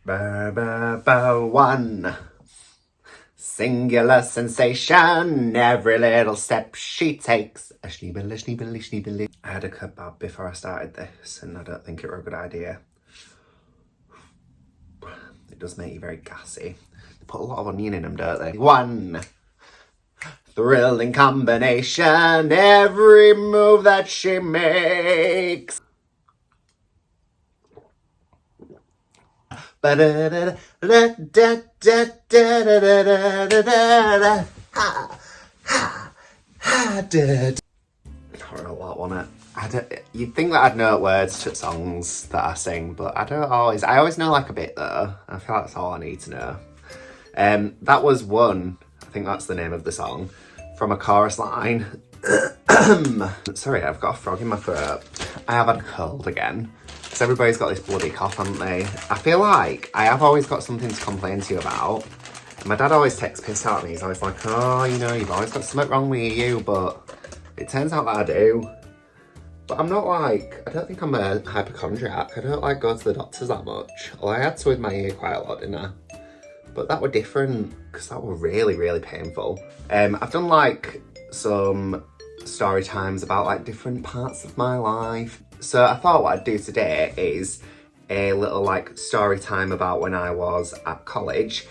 Ba, ba, ba, one. Singular sensation, every little step she takes. A schneebly, schneebly, schneebly. I had a kebab before I started this, and I don't think it were a good idea. It does make you very gassy. They put a lot of onion in them, don't they? One. Thrilling combination, every move that she makes. I wrote a lot on it. You'd think that I'd know words to songs that I sing, but I don't always. I always know like a bit though. I feel like that's all I need to know. That was One. I think that's the name of the song from a chorus line. Sorry, I've got a frog in my throat. I have had a cold again. Because everybody's got this bloody cough, haven't they? I feel like I have always got something to complain to you about. And my dad always takes piss out of me. He's always like, oh, you know, you've always got something wrong with you. But it turns out that I do. But I'm not like, I don't think I'm a hypochondriac. I don't like go to the doctors that much. Well, I had to with my ear quite a lot, didn't I? But that were different because that were really, really painful. I've done like some story times about like different parts of my life. So I thought what I'd do today is a little like story time about when I was at college.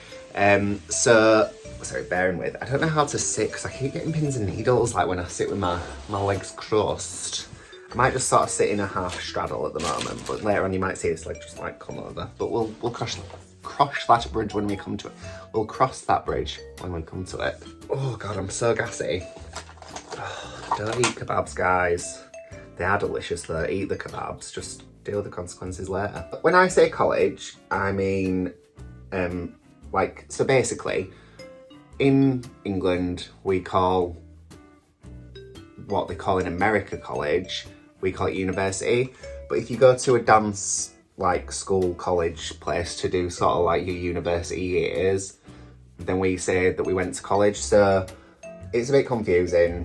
Sorry, bearing with, I don't know how to sit because I keep getting pins and needles like when I sit with my legs crossed. I might just sort of sit in a half straddle at the moment, but later on you might see this leg just like come over. But we'll cross that bridge when we come to it. We'll cross that bridge when we come to it. Oh God, I'm so gassy. Don't eat kebabs, guys. They are delicious though. Eat the kebabs, just deal with the consequences later. But when I say college, I mean, so basically, in England, we call what they call in America college, we call it university. But if you go to a dance, like school, college place to do sort of like your university years, then we say that we went to college. So it's a bit confusing.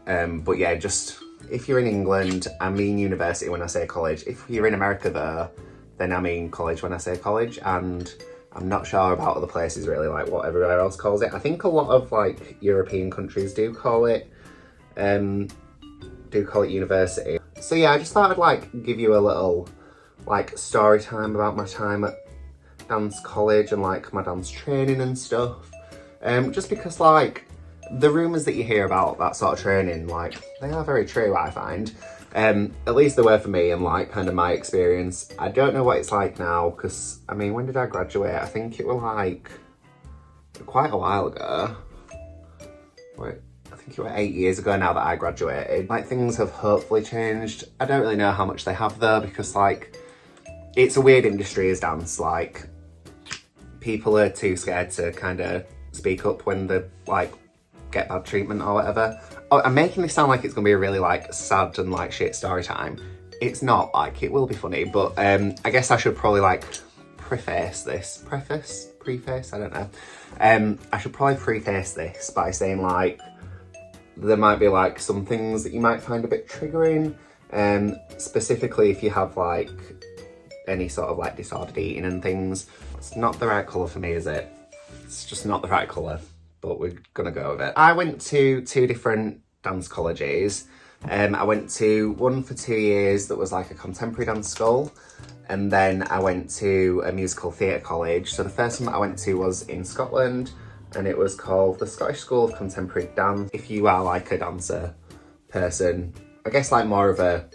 But yeah, just if you're in England, I mean university when I say college. If you're in America though, then I mean college when I say college. And I'm not sure about other places really, like what everywhere else calls it. I think a lot of like European countries do call it university. So yeah, I just thought I'd like give you a little like story time about my time at dance college and like my dance training and stuff. Just because like the rumours that you hear about that sort of training, like they are very true, I find. At least they were for me and like kind of my experience. I don't know what it's like now because I mean, when did I graduate? I think it was like quite a while ago. Wait, I think it was 8 years ago now that I graduated. Like things have hopefully changed. I don't really know how much they have though, because like it's a weird industry as dance. Like people are too scared to kind of speak up when they like get bad treatment or whatever. Oh, I'm making this sound like it's gonna be a really like sad and like shit story time. It's not, like it will be funny, but I guess I should probably like preface, I don't know. I should probably preface this by saying like there might be like some things that you might find a bit triggering, specifically if you have like any sort of like disordered eating and things. It's not the right colour for me, is it? It's just not the right colour, but we're gonna go with it. I went to 2 different dance colleges. I went to one for 2 years that was like a contemporary dance school, and then I went to a musical theatre college. So the first one that I went to was in Scotland, and it was called the Scottish School of Contemporary Dance. If you are like a dancer person, I guess like more of a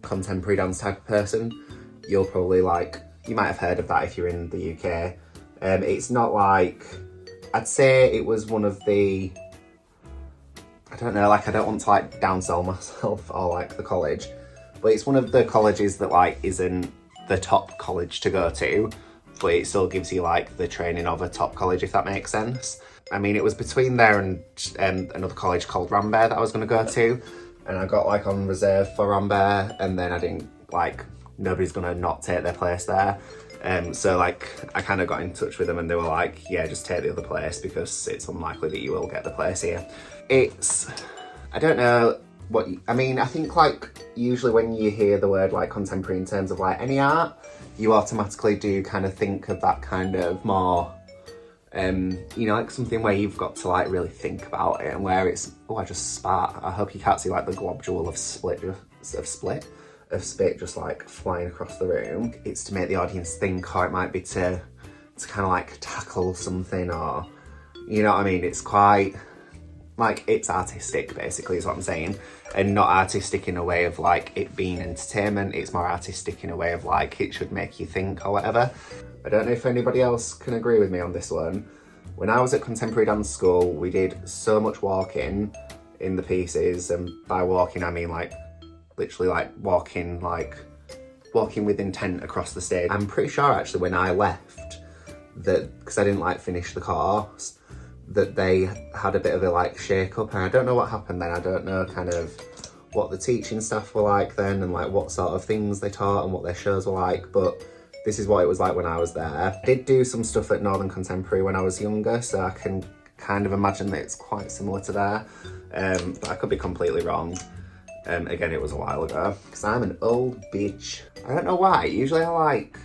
contemporary dance type of person, you'll probably like, you might have heard of that if you're in the UK. It's not like, I'd say it was one of the, I don't know, like I don't want to like downsell myself or like the college, but it's one of the colleges that like isn't the top college to go to, but it still gives you like the training of a top college, if that makes sense. I mean, it was between there and another college called Rambert that I was going to go to, and I got like on reserve for Rambert, and then I didn't like, nobody's going to not take their place there. So like I kind of got in touch with them and they were like, yeah, just take the other place because it's unlikely that you will get the place here. It's, I don't know what, I mean, I think like usually when you hear the word like contemporary in terms of like any art, you automatically do kind of think of that kind of more, you know, like something where you've got to like really think about it, and where it's, oh, I just spat. I hope you can't see like the globule of spit just like flying across the room. It's to make the audience think, or it might be to kind of like tackle something, or, you know what I mean? It's quite, like, it's artistic basically is what I'm saying, and not artistic in a way of like it being entertainment. It's more artistic in a way of like it should make you think or whatever. I don't know if anybody else can agree with me on this one. When I was at contemporary dance school, we did so much walking in the pieces, and by walking I mean like literally like walking with intent across the stage. I'm pretty sure actually when I left, that because I didn't like finish the course, that they had a bit of a like shake up, and I don't know what happened then. I don't know kind of what the teaching staff were like then, and like what sort of things they taught and what their shows were like, but this is what it was like when I was there. I did do some stuff at Northern Contemporary when I was younger, so I can kind of imagine that it's quite similar to there, but I could be completely wrong. Again, it was a while ago, because I'm an old bitch. I don't know why, usually I like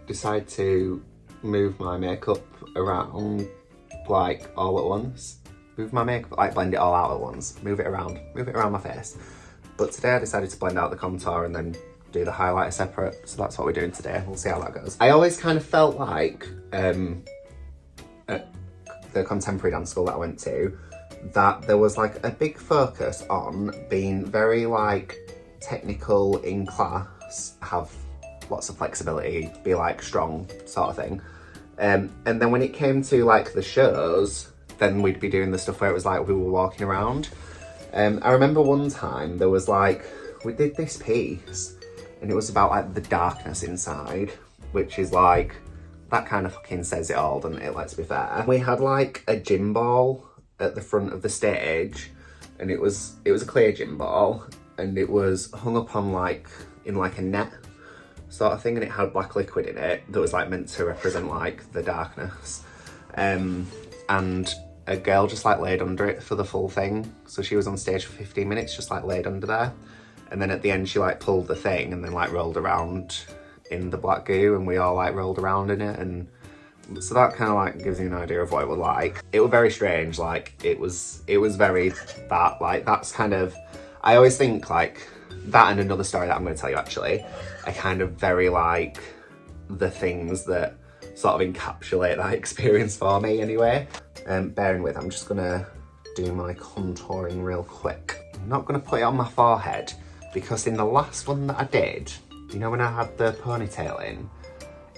decide to move my makeup around like all at once. Move my makeup, like blend it all out at once. Move it around my face. But today I decided to blend out the contour and then do the highlighter separate, so that's what we're doing today. We'll see how that goes. I always kind of felt like, at the contemporary dance school that I went to, that there was like a big focus on being very like technical in class, have lots of flexibility, be like strong sort of thing. And then when it came to like the shows, then we'd be doing the stuff where it was like we were walking around. I remember one time there was like, we did this piece and it was about like the darkness inside, which is like, that kind of fucking says it all, doesn't it? Let's be fair. We had like a gym ball at the front of the stage, and it was a clear gym ball, and it was hung up on like, in like a net sort of thing, and it had black liquid in it that was like meant to represent like the darkness. And a girl just like laid under it for the full thing. So she was on stage for 15 minutes, just like laid under there. And then at the end she like pulled the thing and then like rolled around in the black goo, and we all like rolled around in it. And so that kind of like gives you an idea of what it was like. It was very strange, like it was very that, like that's kind of, I always think like that, and another story that I'm going to tell you actually, I kind of very like the things that sort of encapsulate that experience for me anyway. Bearing with, I'm just gonna do my contouring real quick. I'm not gonna put it on my forehead, because in the last one that I did, you know when I had the ponytail in,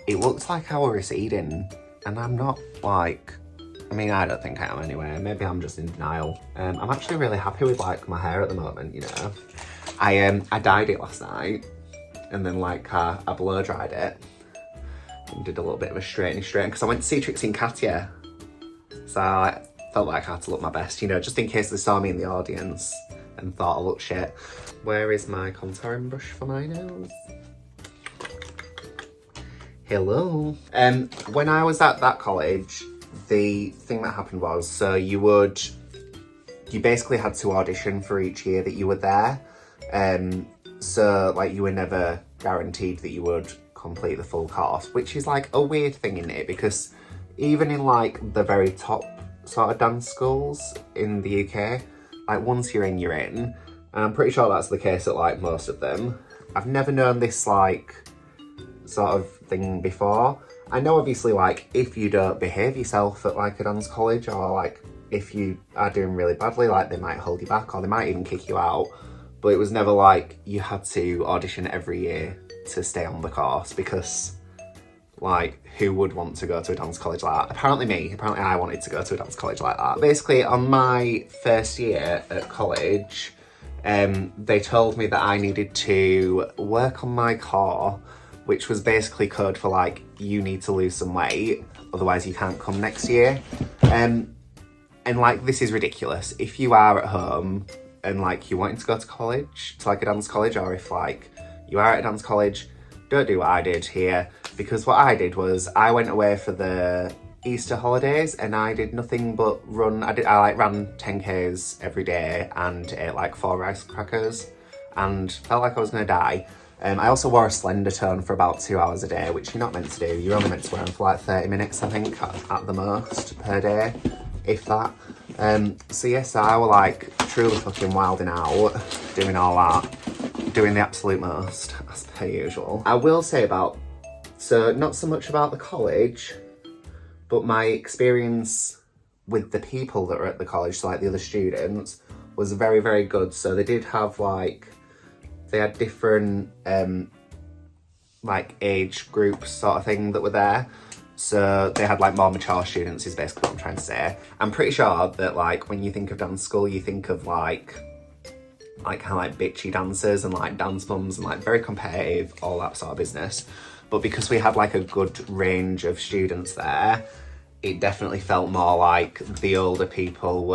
it looked like I was receding, and I'm not like, I mean, I don't think I am anyway, maybe I'm just in denial. I'm actually really happy with like my hair at the moment, you know. I dyed it last night, and then like I blow dried it, and did a little bit of a straighten, because I went to see Trixie and Katya, so I felt like I had to look my best, you know, just in case they saw me in the audience and thought I looked shit. Where is my contouring brush for my nails? Hello. When I was at that college, the thing that happened was, so you basically had to audition for each year that you were there. So like you were never guaranteed that you would complete the full course, which is like a weird thing in it, because even in like the very top sort of dance schools in the UK, like once you're in, you're in. And I'm pretty sure that's the case at like most of them. I've never known this like sort of thing before. I know obviously like if you don't behave yourself at like a dance college, or like if you are doing really badly, like they might hold you back or they might even kick you out. But it was never like you had to audition every year to stay on the course, because like who would want to go to a dance college like that? Apparently I wanted to go to a dance college like that. Basically on my first year at college, they told me that I needed to work on my core, which was basically code for like, you need to lose some weight, otherwise you can't come next year. And like, this is ridiculous. If you are at home and like you're wanting to go to college, to like a dance college, or if like you are at a dance college, don't do what I did here, because what I did was I went away for the Easter holidays and I did nothing but run. I like ran 10Ks every day and ate like 4 rice crackers and felt like I was gonna die. I also wore a slender tone for about 2 hours a day, which you're not meant to do. You're only meant to wear them for like 30 minutes, I think, at the most per day, if that. So yes, I were like truly fucking wilding out, doing all that, doing the absolute most, as per usual. I will say about, so not so much about the college, but my experience with the people that were at the college, so like the other students, was very, very good. So they did have like, they had different like age groups sort of thing that were there. So they had like more mature students is basically what I'm trying to say. I'm pretty sure that like when you think of dance school, you think of like kind of like bitchy dancers and like dance mums and like very competitive, all that sort of business. But because we had like a good range of students there, it definitely felt more like the older people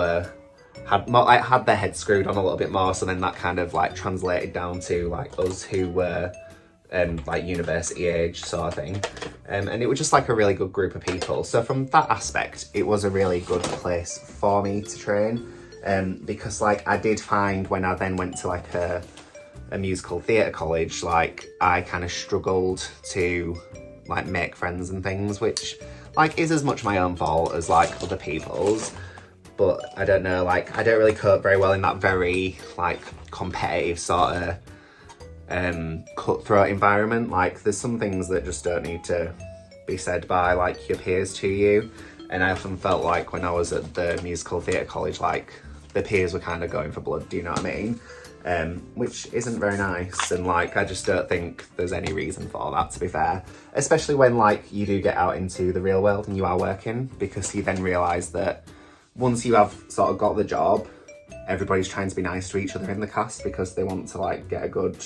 had their heads screwed on a little bit more, so then that kind of like translated down to like us who were like university age sort of thing, and it was just like a really good group of people. So from that aspect, it was a really good place for me to train, because like I did find when I then went to like a musical theatre college, like I kind of struggled to like make friends and things, which like is as much my own fault as like other people's. But I don't know, like I don't really cope very well in that very like competitive sort of cutthroat environment. Like there's some things that just don't need to be said by like your peers to you, and I often felt like when I was at the musical theatre college, like the peers were kind of going for blood, do you know what I mean? Which isn't very nice, and like I just don't think there's any reason for that, to be fair, especially when like you do get out into the real world and you are working, because you then realise that once you have sort of got the job, everybody's trying to be nice to each other in the cast because they want to like get a good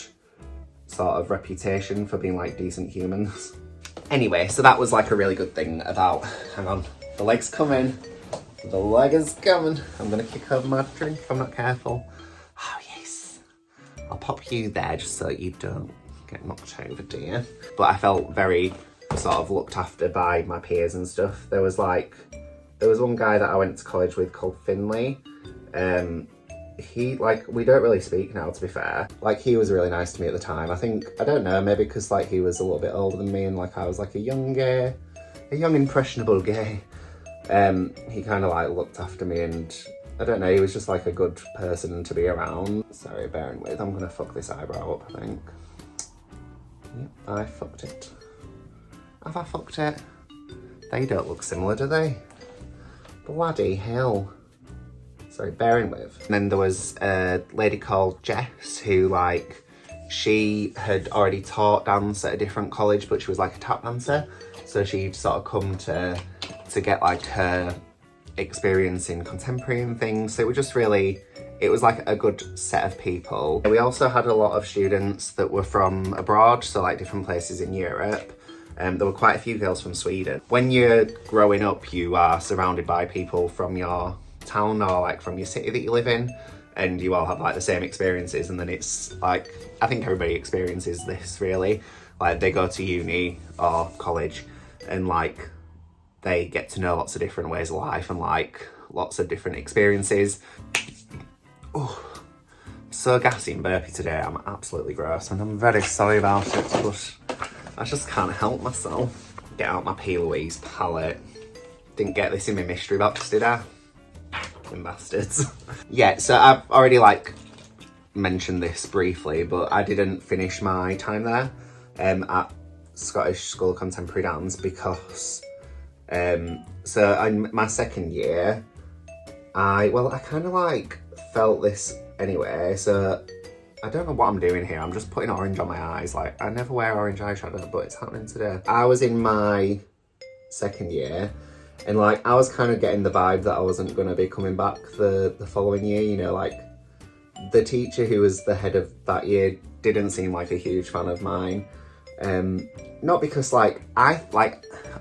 sort of reputation for being like decent humans. Anyway, so that was like a really good thing about, hang on, the leg's coming, the leg is coming. I'm gonna kick over my drink if I'm not careful. Oh yes, I'll pop you there just so you don't get knocked over, dear. But I felt very sort of looked after by my peers and stuff. There was one guy that I went to college with called Finley. He, like, we don't really speak now, to be fair. Like, he was really nice to me at the time. I think, I don't know, maybe because like he was a little bit older than me and like I was like a young impressionable gay. He kind of like looked after me, and I don't know, he was just like a good person to be around. Sorry, bearing with, I'm gonna fuck this eyebrow up, I think. Yep, I fucked it. Have I fucked it? They don't look similar, do they? Bloody hell. Sorry, bearing with. And then there was a lady called Jess who like, she had already taught dance at a different college, but she was like a tap dancer. So she'd sort of come to get like her experience in contemporary and things. So it was just really, it was like a good set of people. We also had a lot of students that were from abroad, so like different places in Europe. There were quite a few girls from Sweden. When you're growing up, you are surrounded by people from your town or like from your city that you live in, and you all have like the same experiences, and then it's like, I think everybody experiences this really. Like they go to uni or college and like they get to know lots of different ways of life and like lots of different experiences. Oh, I'm so gassy and burpy today. I'm absolutely gross and I'm very sorry about it, but I just can't help myself. Get out my P. Louise palette. Didn't get this in my mystery box, did I? Fucking bastards. Yeah, so I've already like mentioned this briefly, but I didn't finish my time there at Scottish School of Contemporary Dance because so in my second year, I kind of like felt this anyway, so I don't know what I'm doing here. I'm just putting orange on my eyes. Like, I never wear orange eyeshadow, but it's happening today. I was in my second year, and like, I was kind of getting the vibe that I wasn't going to be coming back the following year, you know, like, the teacher who was the head of that year didn't seem like a huge fan of mine. Not because, like, I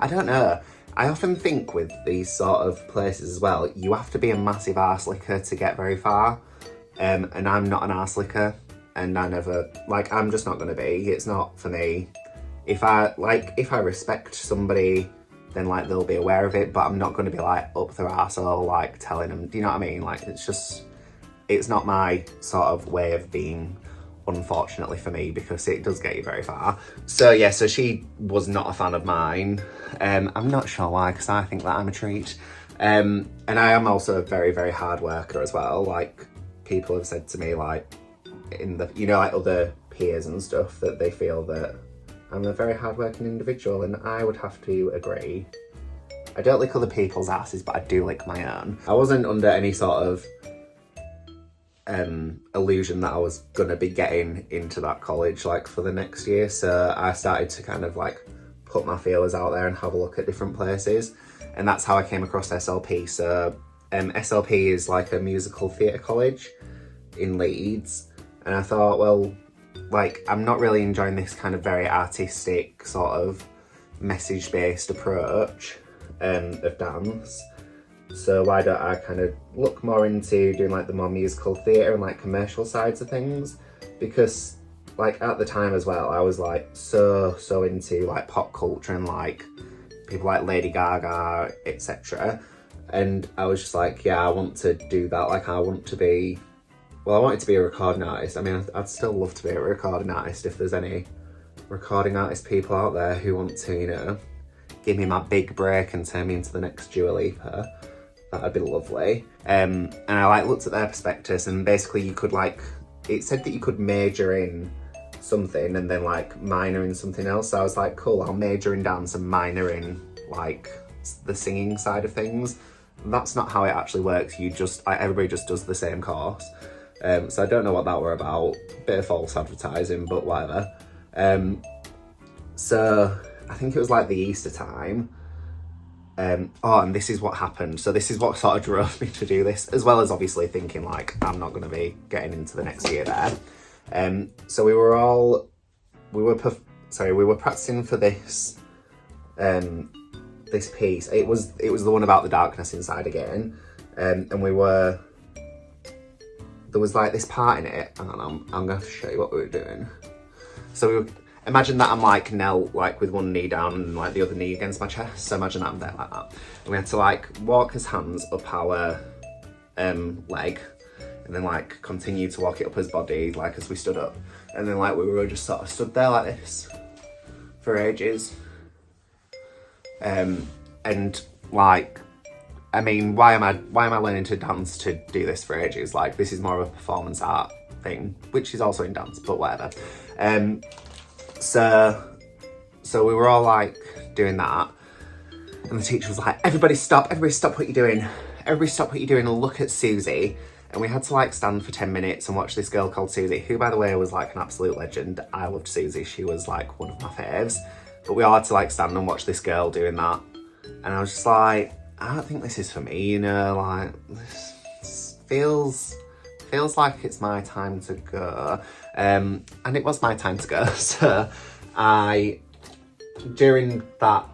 don't know. I often think with these sort of places as well, you have to be a massive arse licker to get very far. And I'm not an arse licker. And I never, like, I'm just not going to be. It's not for me. If I respect somebody, then, like, they'll be aware of it, but I'm not going to be, like, up their arsehole, like, telling them, do you know what I mean? Like, it's not my sort of way of being unfortunately for me, because it does get you very far. So yeah, so she was not a fan of mine. I'm not sure why, because I think that I'm a treat. And I am also a very, very hard worker as well. Like, people have said to me, like, in the, you know, like other peers and stuff, that they feel that I'm a very hard-working individual, and I would have to agree. I don't lick other people's asses, but I do lick my own. I wasn't under any sort of illusion that I was gonna be getting into that college like for the next year, so I started to kind of like put my feelers out there and have a look at different places, and that's how I came across SLP. So SLP is like a musical theatre college in Leeds, and I thought, well, like, I'm not really enjoying this kind of very artistic sort of message-based approach of dance, so why don't I kind of look more into doing like the more musical theatre and like commercial sides of things, because like at the time as well, I was like so into like pop culture and like people like Lady Gaga, etc. And I was just like, yeah, I want to do that. Like, I wanted to be a recording artist. I mean, I'd still love to be a recording artist if there's any recording artist people out there who want to, you know, give me my big break and turn me into the next Dua Lipa. That'd be lovely. And I like looked at their prospectus, and basically you could like, it said that you could major in something and then like minor in something else. So I was like, cool, I'll major in dance and minor in like the singing side of things. That's not how it actually works. You just, like, everybody just does the same course. So I don't know what that were about. Bit of false advertising, but whatever. So I think it was like the Easter time. And this is what happened. So this is what sort of drove me to do this, as well as obviously thinking like, I'm not going to be getting into the next year there. So we were practicing for this, this piece. It was the one about the darkness inside again. And there was like this part in it, and I'm going to show you what we were doing. So imagine that I'm like knelt like with one knee down and like the other knee against my chest. So imagine that I'm there like that. And we had to like walk his hands up our leg, and then like continue to walk it up his body like as we stood up. And then like we were just sort of stood there like this for ages. And like, I mean, why am I learning to dance to do this for ages? Like, this is more of a performance art thing, which is also in dance, but whatever. So we were all like doing that, and the teacher was like, everybody stop what you're doing. Everybody stop what you're doing and look at Susie. And we had to like stand for 10 minutes and watch this girl called Susie, who by the way was like an absolute legend. I loved Susie, she was like one of my faves. But we all had to like stand and watch this girl doing that. And I was just like, I don't think this is for me, you know, like, this feels like it's my time to go. And it was my time to go. So during that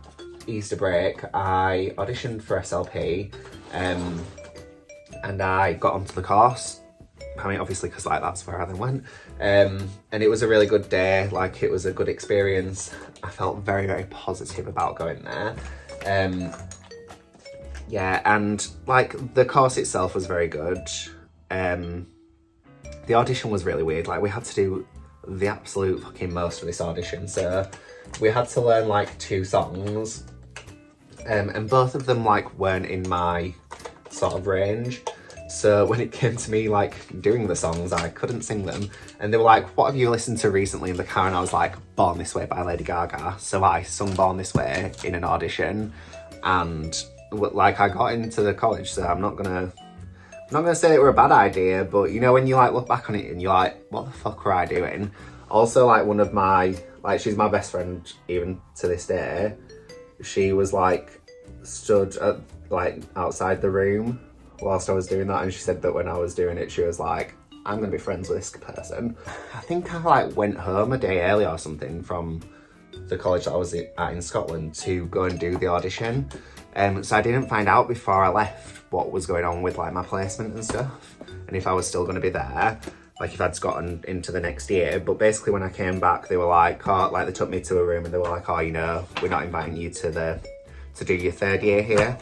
Easter break, I auditioned for SLP, and I got onto the course. I mean, obviously, because like that's where I then went. And it was a really good day. Like, it was a good experience. I felt very, very positive about going there. Yeah, and like the course itself was very good. The audition was really weird. Like, we had to do the absolute fucking most of this audition. So we had to learn like 2 songs, and both of them like weren't in my sort of range. So when it came to me like doing the songs, I couldn't sing them. And they were like, what have you listened to recently in the car? And I was like, Born This Way by Lady Gaga. So I sung Born This Way in an audition, and like I got into the college. So I'm not gonna say it were a bad idea, but you know, when you like look back on it and you're like, what the fuck were I doing? Also, like, one of my, like, she's my best friend even to this day. She was like stood at, like, outside the room whilst I was doing that, and she said that when I was doing it, she was like, I'm gonna be friends with this person. I think I like went home a day early or something from the college that I was at in Scotland to go and do the audition. So I didn't find out before I left what was going on with like my placement and stuff, and if I was still going to be there, like if I'd gotten into the next year. But basically when I came back, they were like, oh, like they took me to a room and they were like, oh, you know, we're not inviting you to do your 3rd year here.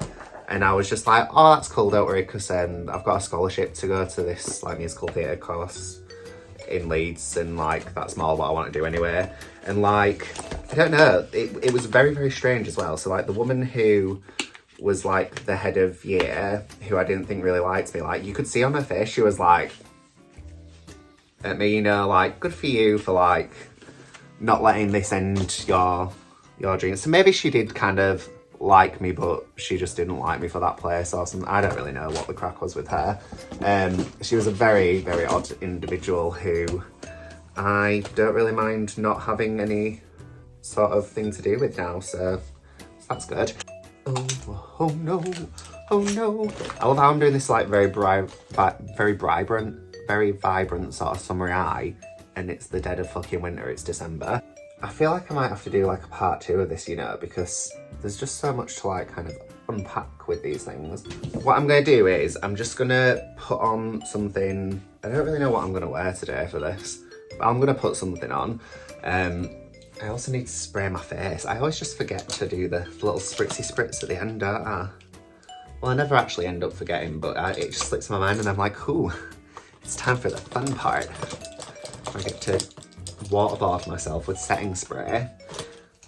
And I was just like, oh, that's cool, don't worry, because I've got a scholarship to go to this like musical theatre course in Leeds, and like that's more what I want to do anyway. And like, I don't know, it was very, very strange as well. So like the woman who was like the head of year, who I didn't think really liked me, like you could see on her face, she was like, at me, you know, like, good for you for like not letting this end your dreams. So maybe she did kind of like me, but she just didn't like me for that place or something. I don't really know what the crack was with her. She was a very, very odd individual who I don't really mind not having any sort of thing to do with now, so that's good. Oh no, oh no. I love how I'm doing this like very vibrant sort of summery eye, and it's the dead of fucking winter, it's December. I feel like I might have to do like a part 2 of this, you know, because there's just so much to like kind of unpack with these things. What I'm gonna do is I'm just gonna put on something. I don't really know what I'm gonna wear today for this, but I'm gonna put something on. I also need to spray my face. I always just forget to do the little spritzy spritz at the end, don't I? Well, I never actually end up forgetting, but it just slips my mind and I'm like, ooh, it's time for the fun part. I get to waterboard myself with setting spray.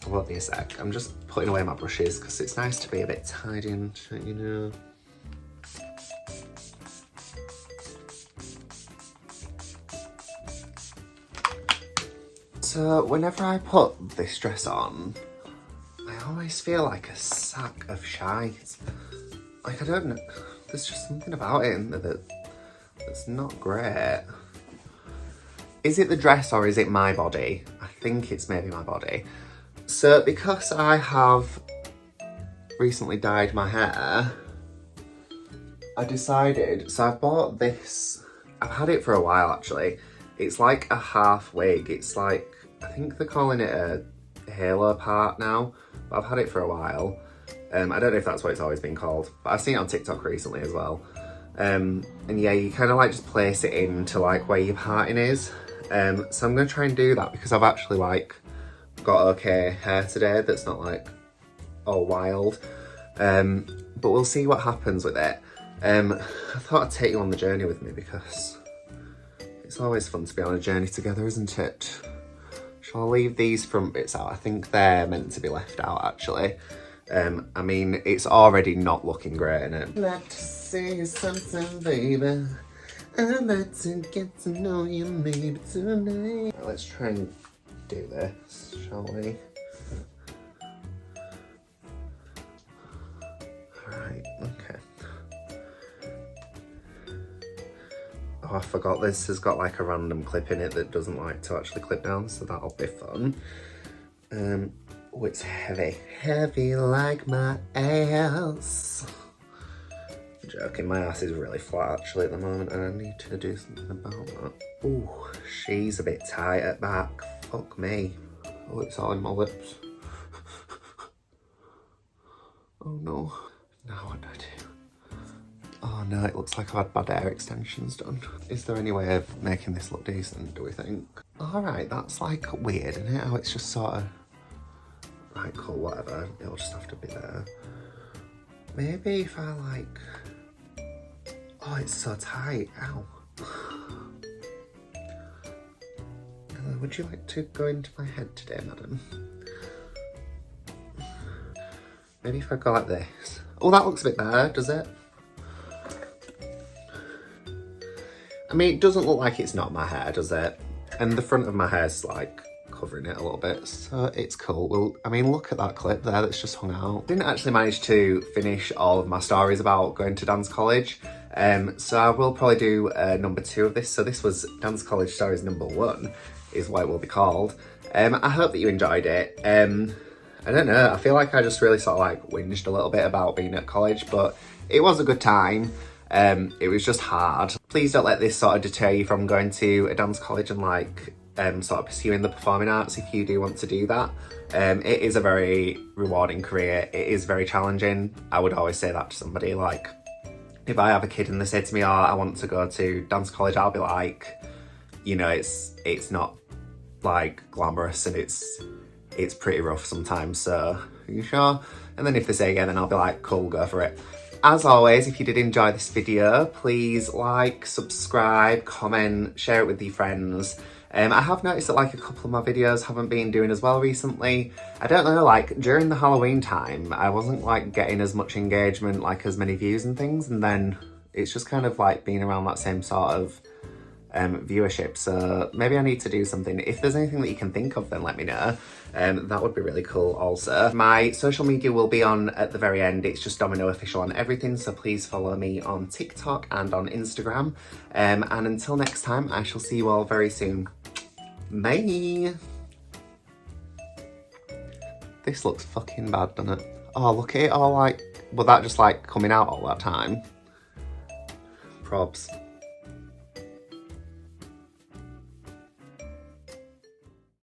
I won't be a sec. I'm just putting away my brushes because it's nice to be a bit tidy and shit, you know. So whenever I put this dress on, I always feel like a sack of shite. Like, I don't know, there's just something about it that's not great. Is it the dress or is it my body? I think it's maybe my body. So because I have recently dyed my hair, I decided, so I've bought this, I've had it for a while actually. It's like a half wig. It's like, I think they're calling it a halo part now, but I've had it for a while. I don't know if that's what it's always been called, but I've seen it on TikTok recently as well. And yeah, you kind of like just place it into like where your parting is. So I'm gonna try and do that because I've actually like got okay hair today that's not like all wild. But we'll see what happens with it. I thought I'd take you on the journey with me because it's always fun to be on a journey together, isn't it? Shall I leave these front bits out? I think they're meant to be left out actually. I mean, it's already not looking great, innit? Let's see something, baby. I'd like to get to know you maybe tonight. Let's try and do this, shall we? Alright, okay. Oh, I forgot this has got like a random clip in it that doesn't like to actually clip down, so that'll be fun. Oh, it's heavy. Heavy like my ass. I'm joking, my ass is really flat actually at the moment and I need to do something about that. Ooh, she's a bit tight at back. Fuck me. Oh, it's all in my lips. Oh no. Now what do I do? Oh no, it looks like I've had bad hair extensions done. Is there any way of making this look decent, do we think? Alright, that's like weird, isn't it? How it's just sort of... Right, cool, whatever. It'll just have to be there. Maybe if I like... Oh, it's so tight. Ow. Would you like to go into my head today, madam? Maybe if I go like this. Oh, that looks a bit better, does it? I mean, it doesn't look like it's not my hair, does it? And the front of my hair's like covering it a little bit, so it's cool. Well, I mean, look at that clip there that's just hung out. Didn't actually manage to finish all of my stories about going to dance college, so I will probably do number 2 of this. So this was dance college stories number 1 is what it will be called. I hope that you enjoyed it. I don't know, I feel like I just really sort of like whinged a little bit about being at college, but it was a good time. It was just hard. Please don't let this sort of deter you from going to a dance college and like sort of pursuing the performing arts if you do want to do that. It is a very rewarding career. It is very challenging. I would always say that to somebody. Like, if I have a kid and they say to me, oh, I want to go to dance college, I'll be like, you know, it's not like glamorous and it's pretty rough sometimes, so are you sure? And then if they say yeah, then I'll be like, cool, go for it. As always, if you did enjoy this video, please like, subscribe, comment, share it with your friends. I have noticed that like a couple of my videos haven't been doing as well recently. I don't know, like during the Halloween time, I wasn't like getting as much engagement, like as many views and things, and then it's just kind of like being around that same sort of viewership. So maybe I need to do something. If there's anything that you can think of, then let me know. That would be really cool also. My social media will be on at the very end. It's just Domino Official on everything, so please follow me on TikTok and on Instagram. And until next time, I shall see you all very soon. Bye! This looks fucking bad, doesn't it? Oh, look at it all like... Was that just like coming out all that time? Probs.